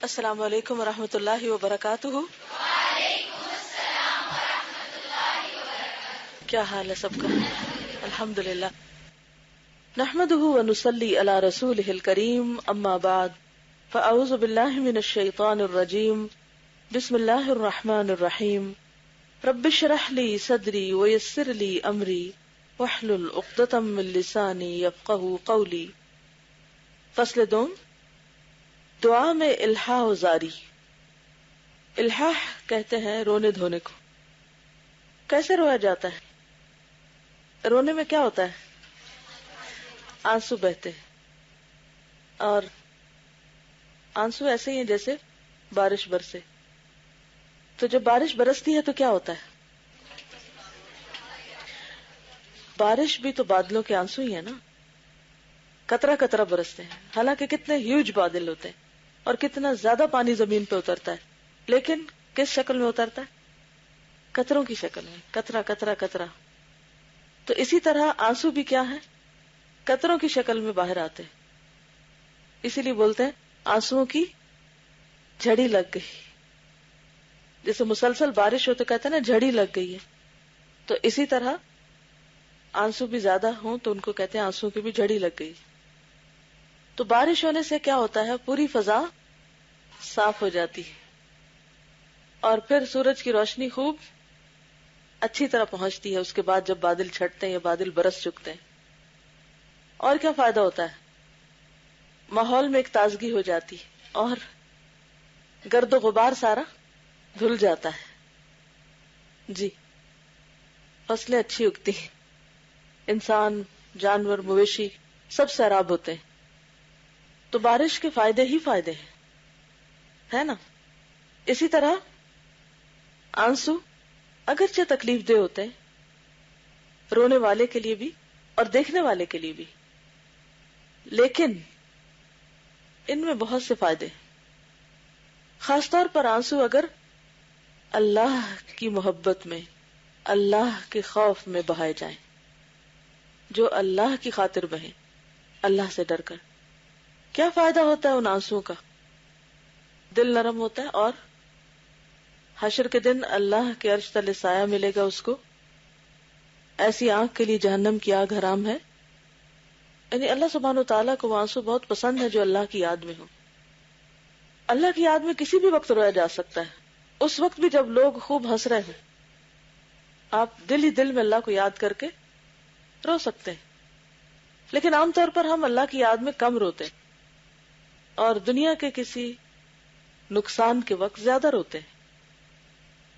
السلام علیکم ورحمۃ اللہ وبرکاتہ۔ وعلیکم السلام ورحمۃ اللہ وبرکاتہ۔ کیا حال ہے سب کا؟ الحمد للہ، نحمده ونصلی علی رسولہ الکریم، اما بعد فاعوذ باللہ من الشیطان الرجیم، بسم اللہ الرحمن الرحیم، رب اشرح لی صدری ویسر لی امری واحلل عقدۃ من لسانی یفقہوا قولی۔ فصل دوم، دعا میں الحاح و زاری۔ الحاح کہتے ہیں رونے دھونے کو۔ کیسے رویا جاتا ہے؟ رونے میں کیا ہوتا ہے؟ آنسو بہتے ہیں، اور آنسو ایسے ہی ہیں جیسے بارش برسے۔ تو جب بارش برستی ہے تو کیا ہوتا ہے؟ بارش بھی تو بادلوں کے آنسو ہی ہے نا، قطرہ قطرہ برستے ہیں، حالانکہ کتنے ہیوج بادل ہوتے ہیں اور کتنا زیادہ پانی زمین پہ اترتا ہے، لیکن کس شکل میں اترتا ہے؟ قطروں کی شکل میں، قطرہ قطرہ قطرہ۔ تو اسی طرح آنسو بھی کیا ہے؟ قطروں کی شکل میں باہر آتے ہیں، اسی لیے بولتے ہیں آنسوؤں کی جھڑی لگ گئی۔ جیسے مسلسل بارش ہو تو کہتے ہیں نا جھڑی لگ گئی ہے، تو اسی طرح آنسو بھی زیادہ ہوں تو ان کو کہتے ہیں آنسو کی بھی جھڑی لگ گئی۔ تو بارش ہونے سے کیا ہوتا ہے؟ پوری فضا صاف ہو جاتی ہے، اور پھر سورج کی روشنی خوب اچھی طرح پہنچتی ہے۔ اس کے بعد جب بادل چھٹتے ہیں یا بادل برس چکتے ہیں، اور کیا فائدہ ہوتا ہے؟ ماحول میں ایک تازگی ہو جاتی ہے اور گرد و غبار سارا دھل جاتا ہے۔ جی، فصلیں اچھی اگتی ہیں، انسان، جانور، مویشی سب سیراب ہوتے ہیں۔ تو بارش کے فائدے ہی فائدے ہیں، ہے نا؟ اسی طرح آنسو اگرچہ تکلیف دہ ہوتے ہیں، رونے والے کے لیے بھی اور دیکھنے والے کے لیے بھی، لیکن ان میں بہت سے فائدے ہیں۔ خاص طور پر آنسو اگر اللہ کی محبت میں، اللہ کے خوف میں بہائے جائیں، جو اللہ کی خاطر بہیں، اللہ سے ڈر کر۔ کیا فائدہ ہوتا ہے ان آنسوؤں کا؟ دل نرم ہوتا ہے، اور حشر کے دن اللہ کے عرش تلے سایہ ملے گا اس کو۔ ایسی آنکھ کے لیے جہنم کی آگ حرام ہے۔ یعنی اللہ سبحانہ وتعالیٰ کو وہ آنسو بہت پسند ہے جو اللہ کی یاد میں ہو۔ اللہ کی یاد میں کسی بھی وقت رویا جا سکتا ہے، اس وقت بھی جب لوگ خوب ہنس رہے ہیں، آپ دل ہی دل میں اللہ کو یاد کر کے رو سکتے ہیں۔ لیکن عام طور پر ہم اللہ کی یاد میں کم روتے ہیں، اور دنیا کے کسی نقصان کے وقت زیادہ روتے ہیں۔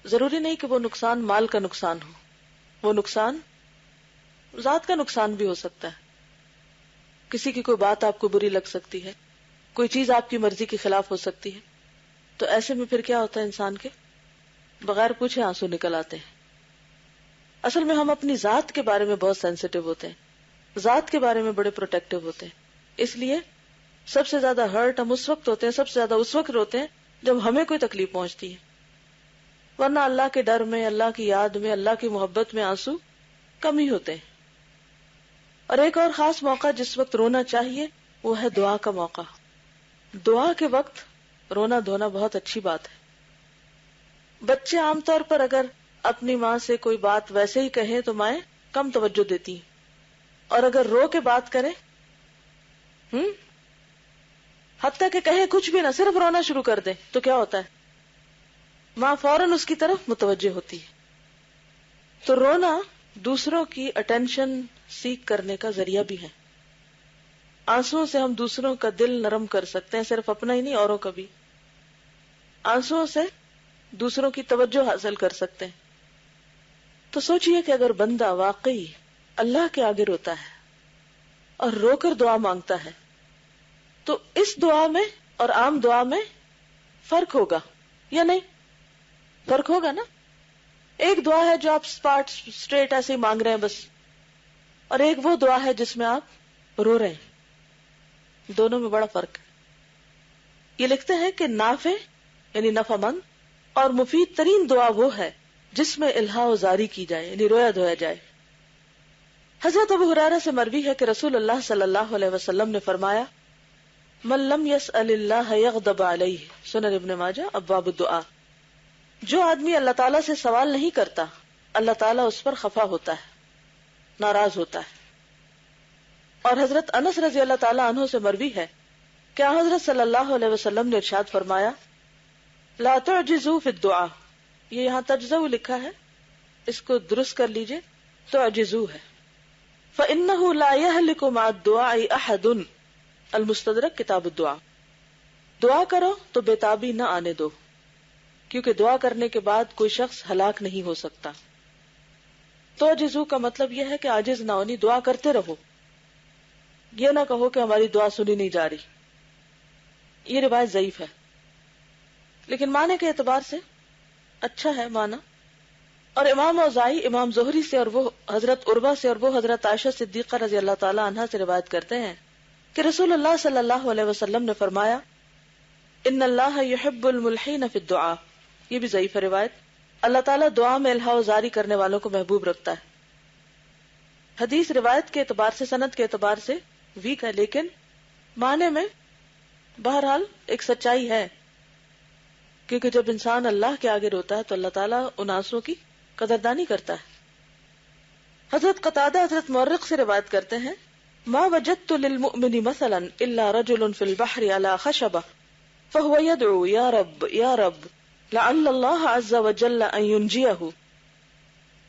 ضروری نہیں کہ وہ نقصان مال کا نقصان ہو، وہ نقصان ذات کا نقصان بھی ہو سکتا ہے۔ کسی کی کوئی بات آپ کو بری لگ سکتی ہے، کوئی چیز آپ کی مرضی کے خلاف ہو سکتی ہے، تو ایسے میں پھر کیا ہوتا ہے؟ انسان کے بغیر پوچھے آنسو نکل آتے ہیں۔ اصل میں ہم اپنی ذات کے بارے میں بہت سینسیٹیو ہوتے ہیں، ذات کے بارے میں بڑے پروٹیکٹیو ہوتے ہیں، اس لیے سب سے زیادہ ہرٹ ہم اس وقت ہوتے ہیں، سب سے زیادہ اس وقت روتے ہیں جب ہمیں کوئی تکلیف پہنچتی ہے، ورنہ اللہ کے ڈر میں، اللہ کی یاد میں، اللہ کی محبت میں آنسو کم ہی ہوتے ہیں۔ اور ایک اور خاص موقع جس وقت رونا چاہیے وہ ہے دعا کا موقع۔ دعا کے وقت رونا دھونا بہت اچھی بات ہے۔ بچے عام طور پر اگر اپنی ماں سے کوئی بات ویسے ہی کہیں تو مائیں کم توجہ دیتی ہیں، اور اگر رو کے بات کریں، حتیٰ کہ کہیں کچھ بھی نہ، صرف رونا شروع کر دیں، تو کیا ہوتا ہے؟ ماں فوراً اس کی طرف متوجہ ہوتی ہے۔ تو رونا دوسروں کی اٹینشن سیکھ کرنے کا ذریعہ بھی ہے۔ آنسوؤں سے ہم دوسروں کا دل نرم کر سکتے ہیں، صرف اپنا ہی نہیں، اوروں کا بھی۔ آنسوؤں سے دوسروں کی توجہ حاصل کر سکتے ہیں۔ تو سوچئے کہ اگر بندہ واقعی اللہ کے آگے روتا ہے اور رو کر دعا مانگتا ہے، تو اس دعا میں اور عام دعا میں فرق ہوگا یا نہیں؟ فرق ہوگا نا۔ ایک دعا ہے جو آپ اسٹریٹ ایسے ہی مانگ رہے ہیں بس، اور ایک وہ دعا ہے جس میں آپ رو رہے ہیں، دونوں میں بڑا فرق ہے۔ یہ لکھتے ہیں کہ نافع یعنی نفع مند اور مفید ترین دعا وہ ہے جس میں الحاح و زاری کی جائے، یعنی رویا دھویا جائے۔ حضرت ابو ہریرہ سے مروی ہے کہ رسول اللہ صلی اللہ علیہ وسلم نے فرمایا، من لم يسأل اللہ یغضب علیہ، سنن ابن ماجہ ابواب الدعاء. جو آدمی اللہ تعالیٰ سے سوال نہیں کرتا اللہ تعالیٰ اس پر خفا ہوتا ہے، ناراض ہوتا ہے. اور حضرت انس رضی اللہ تعالیٰ عنہ سے مروی ہے کہ حضرت صلی اللہ علیہ وسلم نے ارشاد فرمایا لا تعجزوا فی الدعاء. یہ یہاں تجزو لکھا ہے، اس کو درست کر لیجئے، تعجزو ہے. فإنه لا يهلك مع الدعاء أحد. المستدرک کتاب الدعاء. دعا کرو تو بےتابی نہ آنے دو، کیونکہ دعا کرنے کے بعد کوئی شخص ہلاک نہیں ہو سکتا. تو جزو کا مطلب یہ ہے کہ عاجز نہ ہونی، دعا کرتے رہو. یہ نہ کہو کہ ہماری دعا سنی نہیں جا رہی. یہ روایت ضعیف ہے، لیکن معنی کے اعتبار سے اچھا ہے معنی. اور امام اوزاعی امام زہری سے اور وہ حضرت عروہ سے اور وہ حضرت عائشہ صدیقہ رضی اللہ تعالی عنہا سے روایت کرتے ہیں کہ رسول اللہ صلی اللہ علیہ وسلم نے فرمایا ان اللہ یحب الملحین فی الدعاء. یہ بھی ضعیف ہے روایت. اللہ تعالیٰ دعا میں الہا و زاری کرنے والوں کو محبوب رکھتا ہے. حدیث روایت کے اعتبار سے، سند کے اعتبار سے ویک ہے، لیکن معنی میں بہرحال ایک سچائی ہے، کیونکہ جب انسان اللہ کے آگے روتا ہے تو اللہ تعالیٰ ان آنسوں کی قدردانی کرتا ہے. حضرت قتادہ حضرت مورق سے روایت کرتے ہیں ما وجدت للمؤمن مثلا الا رجل في البحر على خشبة فهو يدعو يا رب يا رب لعل الله عز وجل ان ينجيه.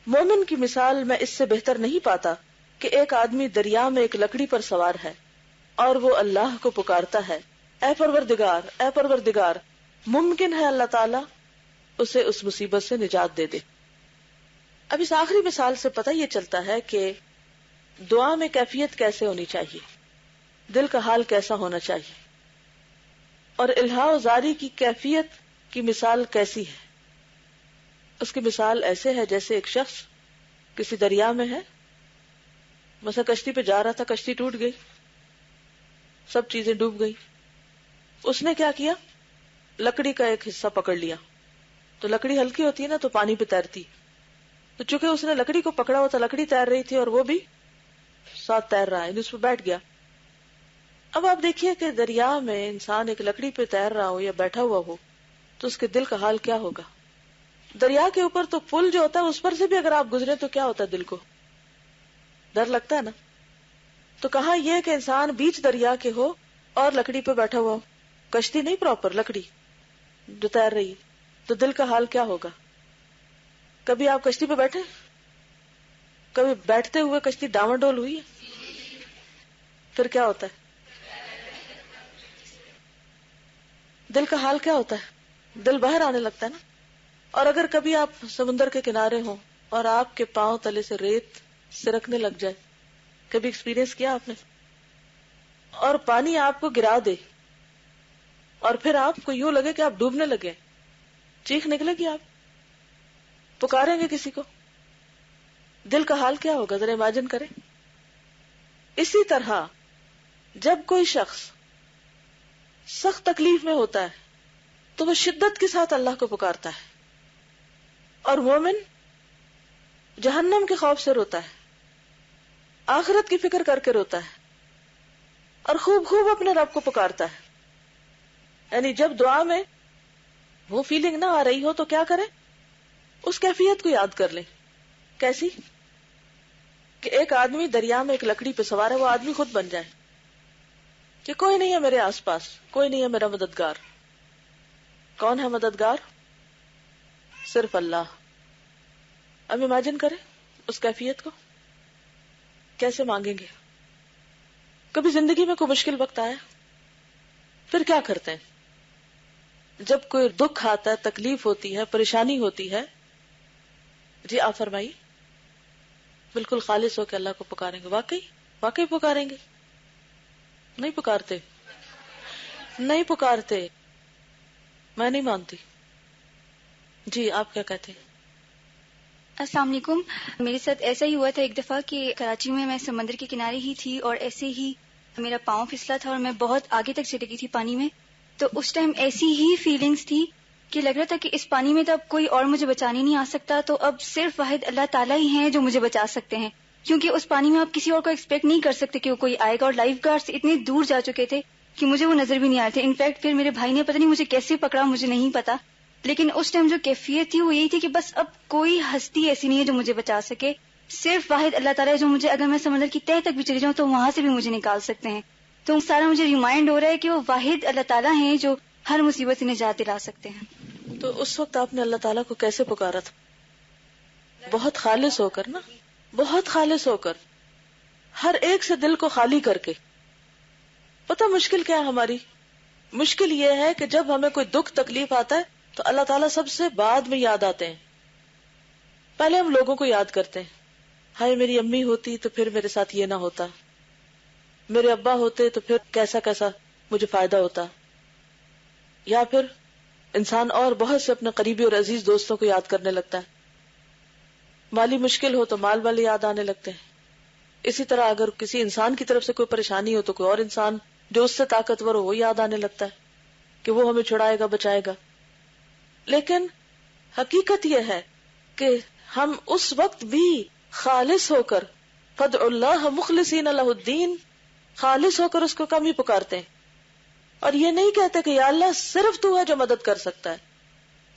مومن کی مثال میں اس سے بہتر نہیں پاتا کہ ایک آدمی دریا میں ایک لکڑی پر سوار ہے اور وہ اللہ کو پکارتا ہے اے پروردگار اے پروردگار، ممکن ہے اللہ تعالیٰ اسے اس مصیبت سے نجات دے دے. اب اس آخری مثال سے پتہ یہ چلتا ہے کہ دعا میں کیفیت کیسے ہونی چاہیے، دل کا حال کیسا ہونا چاہیے، اور الہا و زاری کی کیفیت کی مثال کیسی ہے. اس کی مثال ایسے ہے جیسے ایک شخص کسی دریا میں ہے، مثلا کشتی پہ جا رہا تھا، کشتی ٹوٹ گئی، سب چیزیں ڈوب گئی. اس نے کیا کیا، لکڑی کا ایک حصہ پکڑ لیا. تو لکڑی ہلکی ہوتی ہے نا، تو پانی پہ تیرتی. تو چونکہ اس نے لکڑی کو پکڑا ہوا تھا، لکڑی تیر رہی تھی اور وہ بھی ساتھ تیر رہا ہے، اس پہ بیٹھ گیا. اب آپ دیکھیے کہ دریا میں انسان ایک لکڑی پہ تیر رہا ہو یا بیٹھا ہوا ہو تو اس کے دل کا حال کیا ہوگا. دریا کے اوپر تو پل جو ہوتا ہے اس پر سے بھی اگر آپ گزرے تو کیا ہوتا ہے، دل کو ڈر لگتا ہے نا. تو کہاں یہ کہ انسان بیچ دریا کے ہو اور لکڑی پہ بیٹھا ہوا ہو، کشتی نہیں، پراپر لکڑی جو تیر رہی، تو دل کا حال کیا ہوگا. کبھی آپ کشتی پہ بیٹھے، کبھی بیٹھتے ہوئے کشتی ڈاواں ڈول ہوئی ہے، پھر کیا ہوتا ہے، دل کا حال کیا ہوتا ہے، دل باہر آنے لگتا ہے نا. اور اگر کبھی آپ سمندر کے کنارے ہوں اور آپ کے پاؤں تلے سے ریت سرکنے لگ جائے، کبھی ایکسپیرینس کیا آپ نے، اور پانی آپ کو گرا دے اور پھر آپ کو یوں لگے کہ آپ ڈوبنے لگے، چیخ نکلے گی، آپ پکاریں گے کسی کو، دل کا حال کیا ہوگا، ذرا امیجن کریں. اسی طرح جب کوئی شخص سخت تکلیف میں ہوتا ہے تو وہ شدت کے ساتھ اللہ کو پکارتا ہے، اور مومن جہنم کے خوف سے روتا ہے، آخرت کی فکر کر کے روتا ہے، اور خوب خوب اپنے رب کو پکارتا ہے. یعنی جب دعا میں وہ فیلنگ نہ آ رہی ہو تو کیا کریں، اس کیفیت کو یاد کر لیں. کیسی کہ ایک آدمی دریا میں ایک لکڑی پہ سوار ہے، وہ آدمی خود بن جائے کہ کوئی نہیں ہے میرے آس پاس، کوئی نہیں ہے میرا مددگار. کون ہے مددگار؟ صرف اللہ. اب امیجن کریں اس کیفیت کو، کیسے مانگیں گے. کبھی زندگی میں کوئی مشکل وقت آیا، پھر کیا کرتے ہیں، جب کوئی دکھ آتا ہے، تکلیف ہوتی ہے، پریشانی ہوتی ہے، جی آپ فرمائیے. بالکل خالص ہو کے اللہ کو پکاریں گے. واقعی پکاریں گے؟ نہیں پکارتے، نہیں پکارتے، میں نہیں مانتی. جی آپ کیا کہتے ہیں؟ السلام علیکم. میرے ساتھ ایسا ہی ہوا تھا ایک دفعہ کہ کراچی میں سمندر کے کنارے ہی تھی اور ایسے ہی میرا پاؤں پھسلا تھا اور میں بہت آگے تک چلی گئی تھی پانی میں. تو اس ٹائم ایسی ہی فیلنگز تھی کہ لگ رہا تھا کہ اس پانی میں تو اب کوئی اور مجھے بچانے نہیں آ سکتا، تو اب صرف واحد اللہ تعالیٰ ہی ہیں جو مجھے بچا سکتے ہیں، کیونکہ اس پانی میں آپ کسی اور کو ایکسپیکٹ نہیں کر سکتے کہ وہ کوئی آئے گا. اور لائف گارڈز اتنے دور جا چکے تھے کہ مجھے وہ نظر بھی نہیں آ رہے تھے. انفیکٹ پھر میرے بھائی نے پتہ نہیں مجھے کیسے پکڑا, مجھے نہیں پتا, لیکن اس ٹائم جو کیفیت تھی وہ یہی تھی کہ بس اب کوئی ہستی ایسی نہیں ہے جو مجھے بچا سکے, صرف واحد اللہ تعالیٰ ہے جو مجھے, اگر میں سمندر کی تہہ تک بھی چلی جاؤں تو وہاں سے بھی مجھے نکال سکتے ہیں. تو سارا مجھے ریمائنڈ ہو رہا ہے کہ وہ واحد اللہ تعالیٰ ہیں جو ہر مصیبت سے نجات دلا سکتے ہیں. تو اس وقت آپ نے اللہ تعالیٰ کو کیسے پکارا تھا؟ بہت خالص ہو کر نا, بہت خالص ہو کر, ہر ایک سے دل کو خالی کر کے. پتہ مشکل کیا ہے ہماری؟ مشکل یہ ہے کہ جب ہمیں کوئی دکھ تکلیف آتا ہے تو اللہ تعالیٰ سب سے بعد میں یاد آتے ہیں. پہلے ہم لوگوں کو یاد کرتے ہیں, ہائے میری امی ہوتی تو پھر میرے ساتھ یہ نہ ہوتا, میرے ابا ہوتے تو پھر کیسا کیسا مجھے فائدہ ہوتا. یا پھر انسان اور بہت سے اپنے قریبی اور عزیز دوستوں کو یاد کرنے لگتا ہے. مالی مشکل ہو تو مال والے یاد آنے لگتے ہیں. اسی طرح اگر کسی انسان کی طرف سے کوئی پریشانی ہو تو کوئی اور انسان جو اس سے طاقتور ہو وہ یاد آنے لگتا ہے کہ وہ ہمیں چھڑائے گا, بچائے گا. لیکن حقیقت یہ ہے کہ ہم اس وقت بھی خالص ہو کر فدعوا اللہ مخلصین لہ الدین, خالص ہو کر اس کو کم ہی پکارتے ہیں. اور یہ نہیں کہتے کہ یا اللہ صرف تو ہے جو مدد کر سکتا ہے,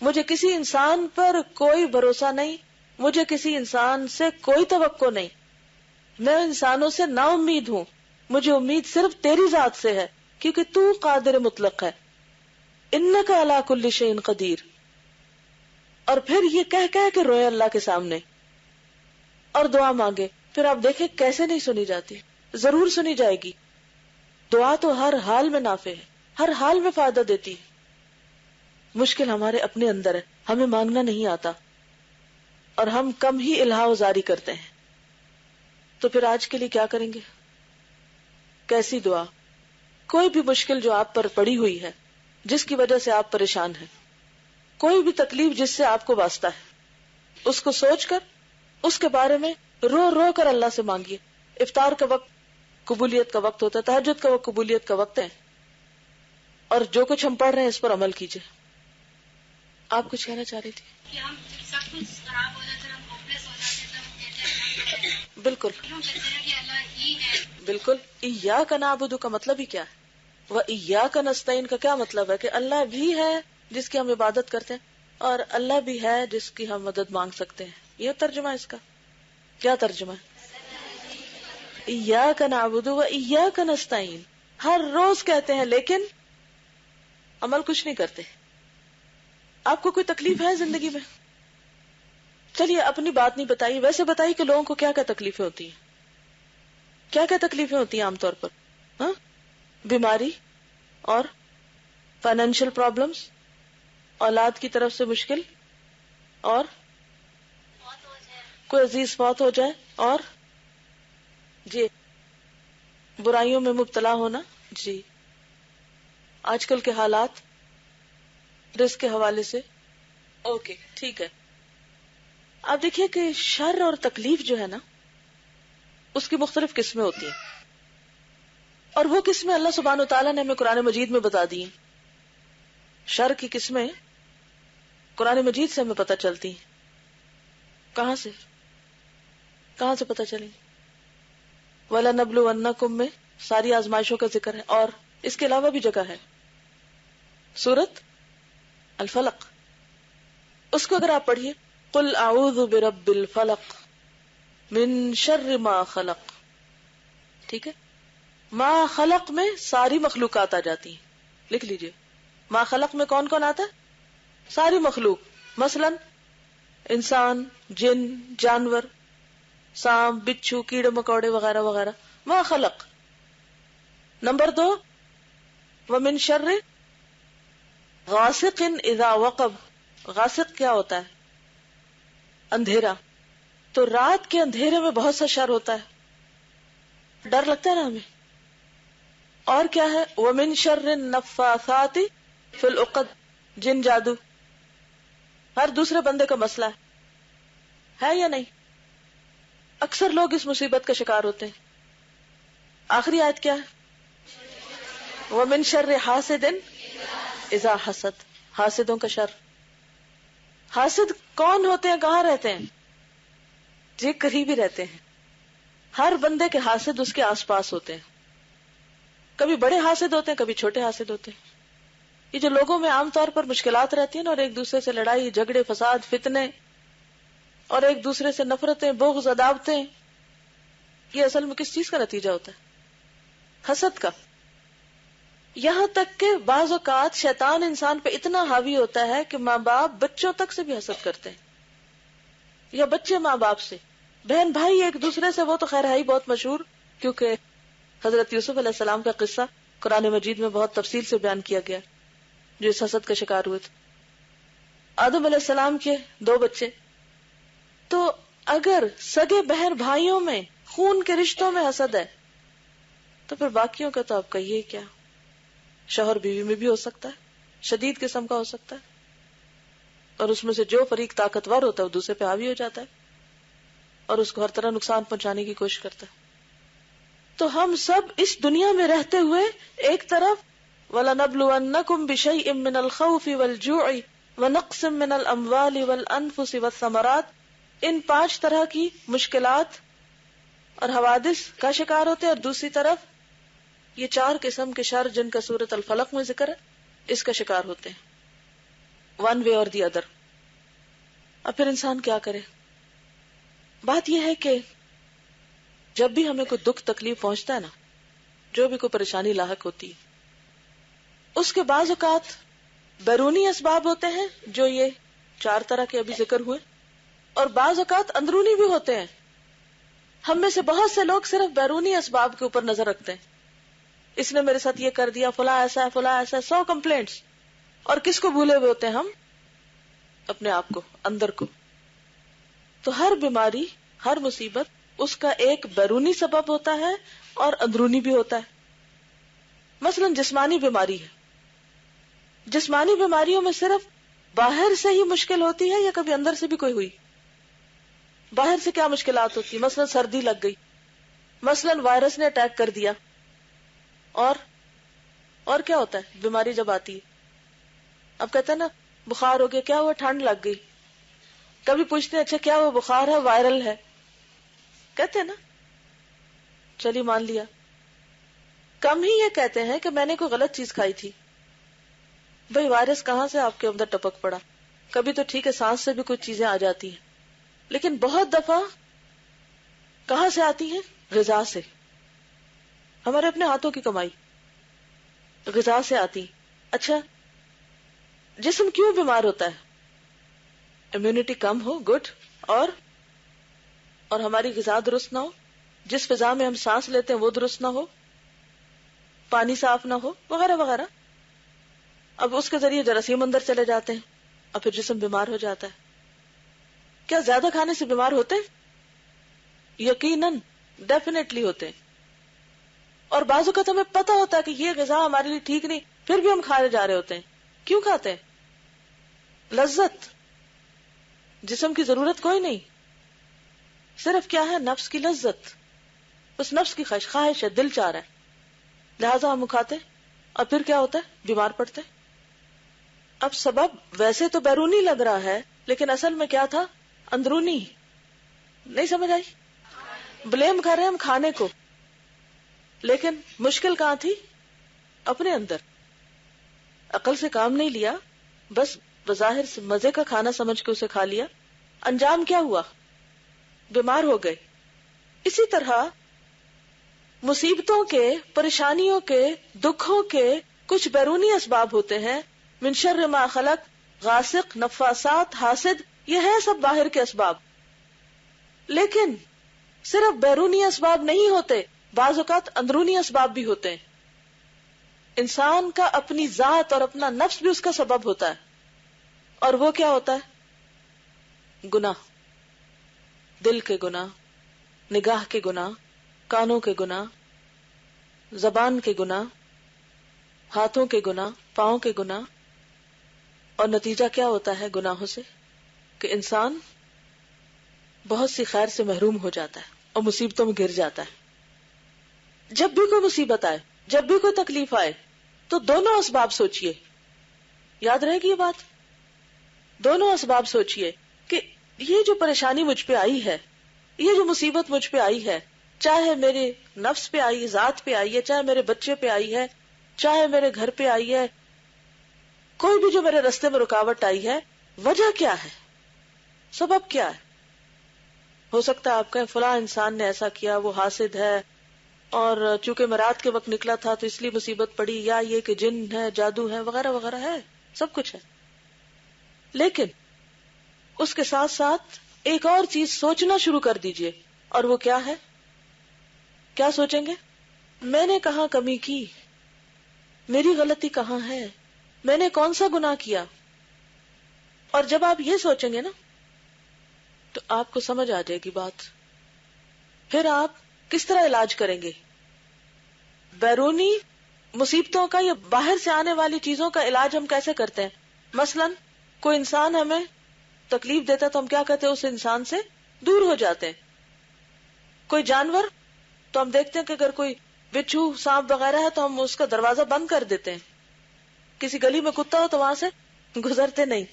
مجھے کسی انسان پر کوئی بھروسہ نہیں, مجھے کسی انسان سے کوئی توقع نہیں, میں انسانوں سے نا امید ہوں, مجھے امید صرف تیری ذات سے ہے کیونکہ تو قادر مطلق ہے. انک علی کل شیء قدیر. اور پھر یہ کہہ کے روئے اللہ کے سامنے اور دعا مانگے. پھر آپ دیکھیں کیسے نہیں سنی جاتی, ضرور سنی جائے گی. دعا تو ہر حال میں نافع ہے, ہر حال میں فائدہ دیتی ہے. مشکل ہمارے اپنے اندر ہے, ہمیں مانگنا نہیں آتا اور ہم کم ہی الہا وزاری کرتے ہیں. تو پھر آج کے لیے کیا کریں گے؟ کیسی دعا؟ کوئی بھی مشکل جو آپ پر پڑی ہوئی ہے, جس کی وجہ سے آپ پریشان ہیں, کوئی بھی تکلیف جس سے آپ کو واسطہ ہے, اس کو سوچ کر اس کے بارے میں رو رو کر اللہ سے مانگیے. افطار کا وقت قبولیت کا وقت ہوتا ہے, تہجد کا وقت قبولیت کا وقت ہے, اور جو کچھ ہم پڑھ رہے ہیں اس پر عمل کیجیے. آپ کچھ کہنا چاہ رہی تھی؟ کہ ہم جب سب کچھ خراب ہو جاتا ہے, ہم ہوپلیس ہو جاتے ہیں, تب کہتے ہیں بالکل ہم کہتے ہیں کہ اللہ ہی ہے. بالکل. ایاک نعبد کا مطلب ہی کیا ہے, وہ ایاک نستعین کا کیا مطلب ہے؟ کہ اللہ بھی ہے جس کی ہم عبادت کرتے ہیں, اور اللہ بھی ہے جس کی ہم مدد مانگ سکتے ہیں. یہ ترجمہ اس کا کیا ترجمہ ہے؟ ایاک نعبد و ایاک نستعین. ہر روز کہتے ہیں لیکن عمل کچھ نہیں کرتے. آپ کو کوئی تکلیف ہے زندگی میں؟ چلیے اپنی بات نہیں بتائی, ویسے بتائیے کہ لوگوں کو کیا کیا تکلیفیں ہوتی ہیں, کیا کیا تکلیفیں ہوتی ہیں عام طور پر؟ ہاں, بیماری اور فائنینشیل پرابلمز, اولاد کی طرف سے مشکل, اور کوئی عزیز فوت ہو جائے, اور جی برائیوں میں مبتلا ہونا. جی آج کل کے حالات رزق کے حوالے سے. اوکے ٹھیک ہے. آپ دیکھیے کہ شر اور تکلیف جو ہے نا اس کی مختلف قسمیں ہوتی ہیں, اور وہ قسمیں اللہ سبحانہ و تعالیٰ نے ہمیں قرآن مجید میں بتا دی ہیں. شر کی قسمیں قرآن مجید سے ہمیں پتہ چلتی ہیں. کہاں سے پتہ چلیں؟ وَلَنَبْلُوَنَّكُمْ میں ساری آزمائشوں کا ذکر ہے, اور اس کے علاوہ بھی جگہ ہے سورۃ الفلق. اس کو اگر آپ پڑھیے, قُلْ أَعُوذُ بِرَبِّ الْفَلَقِ مِن شَرِّ مَا خَلَقَ. ٹھیک ہے, ما خلق میں ساری مخلوقات آ جاتی ہیں, لکھ لیجئے. ما خلق میں کون کون آتا ہے؟ ساری مخلوق, مثلا انسان, جن, جانور, سانپ, بچھو, کیڑے مکوڑے وغیرہ وغیرہ. ما خلق. نمبر 2, ومن شر غاسق اذا وقب. غاسق کیا ہوتا ہے؟ اندھیرا. تو رات کے اندھیرے میں بہت سا شر ہوتا ہے, ڈر لگتا ہے نا ہمیں. اور کیا ہے؟ ومن شر النفاثات فی العقد. جن جادو ہر دوسرے بندے کا مسئلہ ہے یا نہیں؟ اکثر لوگ اس مصیبت کا شکار ہوتے ہیں. آخری آیت کیا ہے؟ ومن شر حاسد اذا حسد. حاسدوں کا شر. حاسد کون ہوتے ہیں, کہاں رہتے ہیں؟ جی قریب ہی رہتے ہیں. ہر بندے کے حاسد اس کے آس پاس ہوتے ہیں. کبھی بڑے حاسد ہوتے ہیں، کبھی چھوٹے حاسد ہوتے ہیں. یہ جو لوگوں میں عام طور پر مشکلات رہتی ہیں نا، اور ایک دوسرے سے لڑائی جھگڑے فساد فتنے اور ایک دوسرے سے نفرتیں بغض عداوتیں، یہ اصل میں کس چیز کا نتیجہ ہوتا ہے؟ حسد کا. یہاں تک کہ بعض اوقات شیطان انسان پہ اتنا حاوی ہوتا ہے کہ ماں باپ بچوں تک سے بھی حسد کرتے ہیں، یا بچے ماں باپ سے، بہن بھائی ایک دوسرے سے. وہ تو خیر ہے ہی بہت مشہور، کیونکہ حضرت یوسف علیہ السلام کا قصہ قرآن مجید میں بہت تفصیل سے بیان کیا گیا، جو اس حسد کا شکار ہوئے تھے. آدم علیہ السلام کے 2 بچے. تو اگر سگے بہن بھائیوں میں خون کے رشتوں میں حسد ہے تو پھر باقیوں کا تو آپ کہیے کیا. شوہر بیوی میں بھی ہو سکتا ہے، شدید قسم کا ہو سکتا ہے، اور اس میں سے جو فریق طاقتور ہوتا ہے وہ دوسرے پہ حاوی ہو جاتا ہے اور اس کو ہر طرح نقصان پہنچانے کی کوشش کرتا ہے. تو ہم سب اس دنیا میں رہتے ہوئے ایک طرف وَلَنَبْلُوَنَّكُمْ بِشَيْءٍ مِّنَ الْخَوْفِ وَالْجُوعِ وَنَقْصٍ مِّنَ الْأَمْوَالِ وَالْأَنفُسِ وَالثَّمَرَاتِ، ان 5 طرح کی مشکلات اور حوادث کا شکار ہوتے ہیں، اور دوسری طرف یہ 4 قسم کے شر جن کا سورۃ الفلق میں ذکر ہے، اس کا شکار ہوتے ہیں ون وے اور دی ادر. اب پھر انسان کیا کرے؟ بات یہ ہے کہ جب بھی ہمیں کوئی دکھ تکلیف پہنچتا ہے نا، جو بھی کوئی پریشانی لاحق ہوتی ہے، اس کے بعض اوقات بیرونی اسباب ہوتے ہیں جو یہ 4 طرح کے ابھی ذکر ہوئے، اور بعض اوقات اندرونی بھی ہوتے ہیں. ہم میں سے بہت سے لوگ صرف بیرونی اسباب کے اوپر نظر رکھتے ہیں، اس نے میرے ساتھ یہ کر دیا، فلاں ایسا ہے، فلاں ایسا ہے، 100 کمپلینٹس. اور کس کو بھولے ہوئے ہوتے ہیں ہم؟ اپنے آپ کو، اندر کو. تو ہر بیماری، ہر مصیبت، اس کا ایک بیرونی سبب ہوتا ہے اور اندرونی بھی ہوتا ہے. مثلا جسمانی بیماری ہے، جسمانی بیماریوں میں صرف باہر سے ہی مشکل ہوتی ہے یا کبھی اندر سے بھی کوئی ہوئی؟ باہر سے کیا مشکلات ہوتی ہے؟ مثلا سردی لگ گئی، مثلا وائرس نے اٹیک کر دیا، اور کیا ہوتا ہے بیماری جب آتی ہے؟ اب کہتے ہیں نا بخار ہو گیا، کیا ہوا؟ ٹھنڈ لگ گئی. کبھی پوچھتے ہیں اچھا کیا ہوا؟ بخار ہے، وائرل ہے، کہتے ہیں نا، چلیے مان لیا. کم ہی یہ کہتے ہیں کہ میں نے کوئی غلط چیز کھائی تھی. بھئی وائرس کہاں سے آپ کے اندر ٹپک پڑا؟ کبھی تو ٹھیک ہے سانس سے بھی کچھ چیزیں آ جاتی ہیں، لیکن بہت دفعہ کہاں سے آتی ہیں؟ غذا سے. ہمارے اپنے ہاتھوں کی کمائی غذا سے آتی. اچھا جسم کیوں بیمار ہوتا ہے؟ امیونٹی کم ہو، گڈ، اور ہماری غذا درست نہ ہو، جس فضا میں ہم سانس لیتے ہیں وہ درست نہ ہو، پانی صاف نہ ہو، وغیرہ وغیرہ. اب اس کے ذریعے جراثیم اندر چلے جاتے ہیں اور پھر جسم بیمار ہو جاتا ہے. کیا زیادہ کھانے سے بیمار ہوتے ہیں؟ یقیناً، ڈیفینیٹلی ہوتے ہیں. اور بعض اوقات ہمیں پتہ ہوتا ہے کہ یہ غذا ہمارے لیے ٹھیک نہیں، پھر بھی ہم کھانے جا رہے ہوتے ہیں. کیوں کھاتے ہیں؟ لذت. جسم کی ضرورت کوئی نہیں، صرف کیا ہے؟ نفس کی لذت. اس نفس کی خواہش ہے، دل چاہ رہا ہے، لہذا ہم کھاتے ہیں. اور پھر کیا ہوتا ہے؟ بیمار پڑتے ہیں. اب سبب ویسے تو بیرونی لگ رہا ہے، لیکن اصل میں کیا تھا؟ اندرونی. نہیں سمجھ آئی؟ بلیم کر رہے ہیں ہم کھانے کو، لیکن مشکل کہاں تھی؟ اپنے اندر. عقل سے کام نہیں لیا، بس بظاہر سے مزے کا کھانا سمجھ کے اسے کھا لیا. انجام کیا ہوا؟ بیمار ہو گئے. اسی طرح مصیبتوں کے، پریشانیوں کے، دکھوں کے کچھ بیرونی اسباب ہوتے ہیں. من شر ما خلق، غاسق، نفاسات، حاسد، یہ ہے سب باہر کے اسباب. لیکن صرف بیرونی اسباب نہیں ہوتے، بعض اوقات اندرونی اسباب بھی ہوتے ہیں. انسان کا اپنی ذات اور اپنا نفس بھی اس کا سبب ہوتا ہے. اور وہ کیا ہوتا ہے؟ گناہ. دل کے گناہ، نگاہ کے گناہ، کانوں کے گناہ، زبان کے گناہ، ہاتھوں کے گناہ، پاؤں کے گناہ. اور نتیجہ کیا ہوتا ہے گناہوں سے؟ کہ انسان بہت سی خیر سے محروم ہو جاتا ہے اور مصیبتوں میں گر جاتا ہے. جب بھی کوئی مصیبت آئے، جب بھی کوئی تکلیف آئے، تو دونوں اسباب سوچئے. یاد رہے گی یہ بات؟ دونوں اسباب سوچئے کہ یہ جو پریشانی مجھ پہ آئی ہے، یہ جو مصیبت مجھ پہ آئی ہے، چاہے میرے نفس پہ آئی، ذات پہ آئی ہے، چاہے میرے بچے پہ آئی ہے، چاہے میرے گھر پہ آئی ہے، کوئی بھی جو میرے راستے میں رکاوٹ آئی ہے، وجہ کیا ہے، سبب کیا ہے؟ ہو سکتا ہے آپ کہیں فلاں انسان نے ایسا کیا، وہ حاسد ہے، اور چونکہ میں رات کے وقت نکلا تھا تو اس لیے مصیبت پڑی، یا یہ کہ جن ہے، جادو ہے، وغیرہ وغیرہ ہے، سب کچھ ہے. لیکن اس کے ساتھ ساتھ ایک اور چیز سوچنا شروع کر دیجئے، اور وہ کیا ہے؟ کیا سوچیں گے؟ میں نے کہاں کمی کی، میری غلطی کہاں ہے، میں نے کون سا گناہ کیا. اور جب آپ یہ سوچیں گے نا تو آپ کو سمجھ آ جائے گی بات. پھر آپ کس طرح علاج کریں گے؟ بیرونی مصیبتوں کا یا باہر سے آنے والی چیزوں کا علاج ہم کیسے کرتے ہیں؟ مثلا کوئی انسان ہمیں تکلیف دیتا ہے تو ہم کیا کہتے ہیں؟ اس انسان سے دور ہو جاتے ہیں. کوئی جانور تو ہم دیکھتے ہیں کہ اگر کوئی بچھو، سانپ وغیرہ ہے تو ہم اس کا دروازہ بند کر دیتے ہیں. کسی گلی میں کتا ہو تو وہاں سے گزرتے نہیں.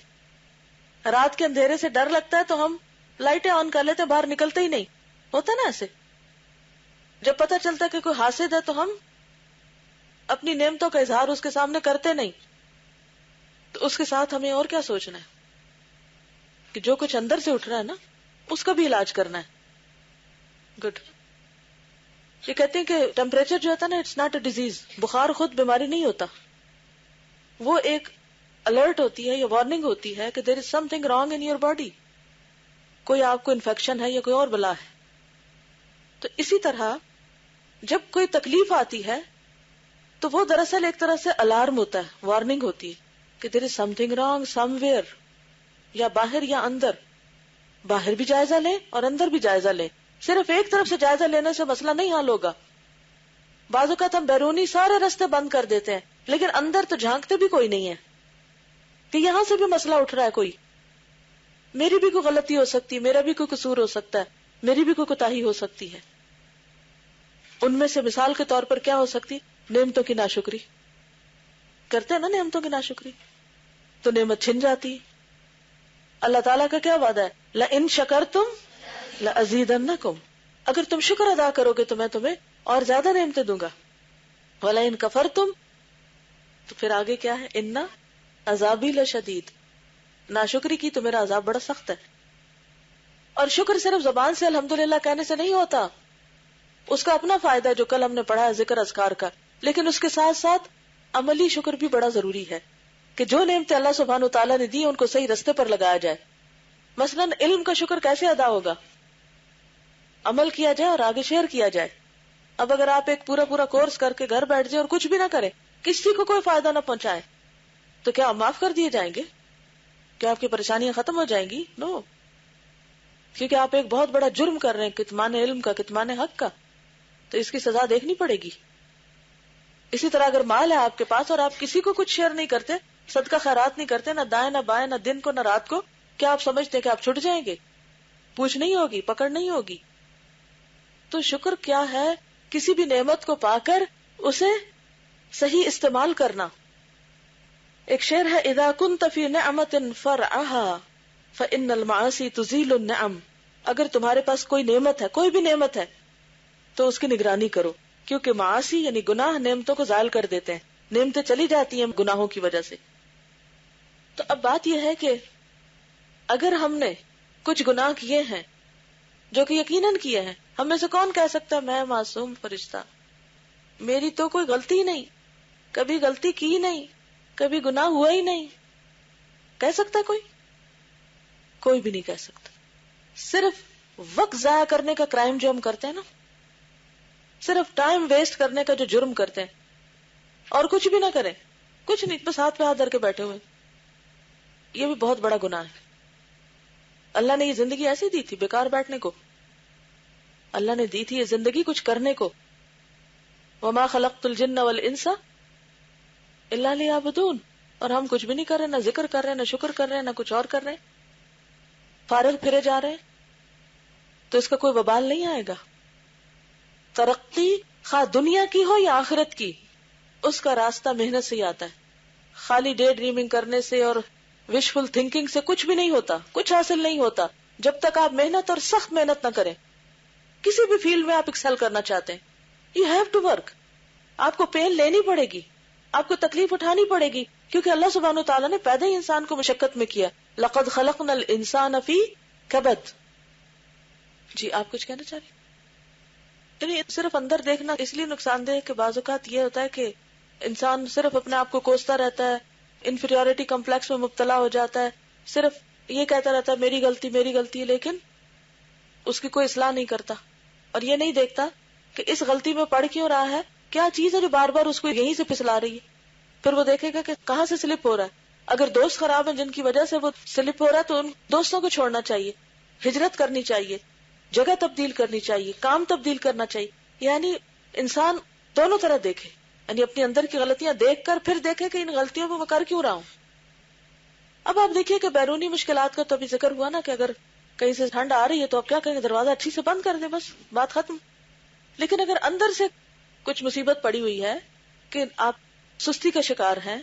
رات کے اندھیرے سے ڈر لگتا ہے تو ہم لائٹیں آن کر لیتے ہیں، باہر نکلتے ہی نہیں. ہوتا نا ایسے؟ جب پتہ چلتا ہے کہ کوئی حاسد ہے تو ہم اپنی نعمتوں کا اظہار اس کے سامنے کرتے نہیں. تو اس کے ساتھ ہمیں اور کیا سوچنا ہے کہ جو کچھ اندر سے اٹھ رہا ہے نا اس کا بھی علاج کرنا ہے. گڈ. یہ کہتے ہیں کہ ٹیمپریچر جو ہوتا ہے نا، اٹس ناٹ اے ڈیزیز. بخار خود بیماری نہیں ہوتا، وہ ایک الرٹ ہوتی ہے یا وارننگ ہوتی ہے کہ there is something wrong in your body, کوئی آپ کو انفیکشن ہے یا کوئی اور بلا ہے. تو اسی طرح جب کوئی تکلیف آتی ہے تو وہ دراصل ایک طرح سے الارم ہوتا ہے، وارننگ ہوتی ہے کہ there is something wrong somewhere, یا باہر یا اندر. باہر بھی جائزہ لیں اور اندر بھی جائزہ لیں. صرف ایک طرف سے جائزہ لینے سے مسئلہ نہیں حل ہوگا. بعض اوقات ہم بیرونی سارے راستے بند کر دیتے ہیں لیکن اندر تو جھانکتے بھی کوئی نہیں ہے کہ یہاں سے بھی مسئلہ اٹھ رہا ہے. کوئی میری بھی کوئی غلطی ہو سکتی ہے، میرا بھی کوئی قصور ہو سکتا ہے، میری بھی کوئی کوتاہی ہو سکتی ہے. ان میں سے مثال کے طور پر کیا ہو سکتی؟ نعمتوں کی ناشکری. کرتے ہیں نا نعمتوں کی ناشکری تو نعمت چھن جاتی. اللہ تعالیٰ کا کیا وعدہ ہے؟ لَإِن شَكَرْتُمْ لَأَزِيدَنَّكُمْ، اگر تم شکر ادا کرو گے تو میں تمہیں اور زیادہ نعمتیں دوں گا. وَلَئِن كَفَرْتُمْ، تو پھر آگے کیا ہے؟ اِنَّ عَذَابِي لَشَدِيدٌ، ناشکری کی تو میرا عذاب بڑا سخت ہے. اور شکر صرف زبان سے الحمدللہ کہنے سے نہیں ہوتا، اس کا اپنا فائدہ ہے جو کل ہم نے پڑھا ہے ذکر اذکار کا، لیکن اس کے ساتھ ساتھ عملی شکر بھی بڑا ضروری ہے کہ جو نعمتیں اللہ سبحانہ وتعالیٰ نے دی ان کو صحیح رستے پر لگایا جائے. مثلا علم کا شکر کیسے ادا ہوگا؟ عمل کیا جائے اور آگے شیئر کیا جائے. اب اگر آپ ایک پورا کورس کر کے گھر بیٹھ جائے اور کچھ بھی نہ کریں، کسی کو کوئی فائدہ نہ پہنچائے، تو کیا معاف کر دیے جائیں گے؟ کیا آپ کی پریشانیاں ختم ہو جائیں گی؟ نو. کیونکہ آپ ایک بہت بڑا جرم کر رہے ہیں، کتمان علم کا، کتمان حق کا، تو اس کی سزا دیکھنی پڑے گی. اسی طرح اگر مال ہے آپ کے پاس اور آپ کسی کو کچھ شیئر نہیں کرتے، صدقہ خیرات نہیں کرتے، نہ دائیں نہ بائیں، نہ دن کو نہ رات کو، کیا آپ سمجھتے ہیں کہ آپ چھٹ جائیں گے؟ پوچھ نہیں ہوگی، پکڑ نہیں ہوگی. تو شکر کیا ہے؟ کسی بھی نعمت کو پا کر اسے صحیح استعمال کرنا. ایک شعر ہے، اذا كنت في نعمة فرعها فإن المعاصي تزيل النعم. اگر تمہارے پاس کوئی نعمت ہے، کوئی بھی نعمت ہے، تو اس کی نگرانی کرو، کیونکہ معاصی یعنی گناہ نعمتوں کو زائل کر دیتے ہیں. نعمتیں چلی جاتی ہیں گناہوں کی وجہ سے. تو اب بات یہ ہے کہ اگر ہم نے کچھ گناہ کیے ہیں جو کہ یقیناً کیے ہیں، ہم میں سے کون کہہ سکتا ہے میں معصوم فرشتہ، میری تو کوئی غلطی ہی نہیں، کبھی غلطی کی نہیں، کبھی گناہ ہوا ہی نہیں؟ کہہ سکتا کوئی؟ کوئی بھی نہیں کہہ سکتا. صرف وقت ضائع کرنے کا کرائم جو ہم کرتے ہیں نا، صرف ٹائم ویسٹ کرنے کا جو جرم کرتے ہیں، اور کچھ بھی نہ کریں، کچھ نہیں، بس ہاتھ پہ ہاتھ دھر کے بیٹھے ہوئے، یہ بھی بہت بڑا گناہ ہے. اللہ نے یہ زندگی ایسی دی تھی بیکار بیٹھنے کو؟ اللہ نے دی تھی یہ زندگی کچھ کرنے کو. وما خلقت الجن والانس الا لیعبدون. اور ہم کچھ بھی نہیں کر رہے، نہ ذکر کر رہے، نہ شکر کر رہے، نہ کچھ اور کر رہے، فارغ پھرے جا رہے. تو اس کا کوئی وبال نہیں آئے گا. ترقی خواہ دنیا کی ہو یا آخرت کی، اس کا راستہ محنت سے ہی آتا ہے. خالی ڈے ڈریمنگ کرنے سے اور وشفل تھنکنگ سے کچھ بھی نہیں ہوتا، کچھ حاصل نہیں ہوتا جب تک آپ محنت اور سخت محنت نہ کریں. کسی بھی فیلڈ میں آپ ایکسل کرنا چاہتے ہیں, یو ہیو ٹو ورک. آپ کو پین لینی پڑے گی, آپ کو تکلیف اٹھانی پڑے گی, کیونکہ اللہ سبحانہ وتعالیٰ نے پیدا ہی انسان کو مشقت میں کیا. لقد خلقنا الانسان فی کبد. جی آپ کچھ کہنا چاہ رہے ہیں؟ یعنی صرف اندر دیکھنا اس لیے نقصان دہ ہے کہ بعض اوقات یہ ہوتا ہے کہ انسان صرف اپنے آپ کو کوستا رہتا ہے, انفیریورٹی کمپلیکس میں مبتلا ہو جاتا ہے, صرف یہ کہتا رہتا ہے میری غلطی, لیکن اس کی کوئی اصلاح نہیں کرتا, اور یہ نہیں دیکھتا کہ اس غلطی میں پڑ کیوں رہا ہے, کیا چیز ہے جو بار بار اس کو یہیں سے پھسلا رہی ہے. پھر وہ دیکھے گا کہ کہاں سے سلپ ہو رہا ہے. اگر دوست خراب ہیں جن کی وجہ سے وہ سلپ ہو رہا ہے تو ان دوستوں کو چھوڑنا چاہیے, ہجرت کرنی چاہیے, جگہ تبدیل کرنی چاہیے, کام تبدیل کرنا چاہیے. یعنی انسان دونوں طرح دیکھے, یعنی اپنے اندر کی غلطیاں دیکھ کر پھر دیکھے کہ ان غلطیوں میں میں کر کیوں رہا ہوں. اب آپ دیکھیے کہ بیرونی مشکلات کا تو ابھی ذکر ہوا نا کہ اگر کہیں سے ٹھنڈ آ رہی ہے تو آپ کیا کہیں, دروازہ اچھی سے بند کر دیں, بس بات ختم. لیکن اگر اندر سے کچھ مصیبت پڑی ہوئی ہے کہ آپ سستی کا شکار ہیں,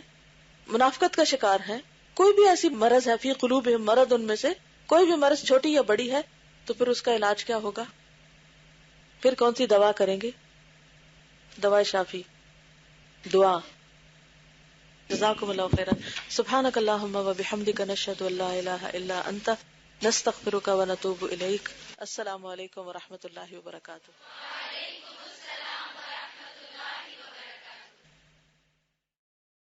منافقت کا شکار ہیں, کوئی بھی ایسی مرض ہے, فی قلوبہم مرض, ان میں سے کوئی بھی مرض چھوٹی یا بڑی ہے, تو پھر اس کا علاج کیا ہوگا؟ پھر کون سی دوا کریں گے؟ دوا شافی, دعا. جزاکم اللہ خیرا. سبحانک اللہم و بحمدک, نشہد ان لا الہ الا انت, نستغفرک و نتوب الیک. السلام علیکم و رحمۃ اللہ وبرکاتہ.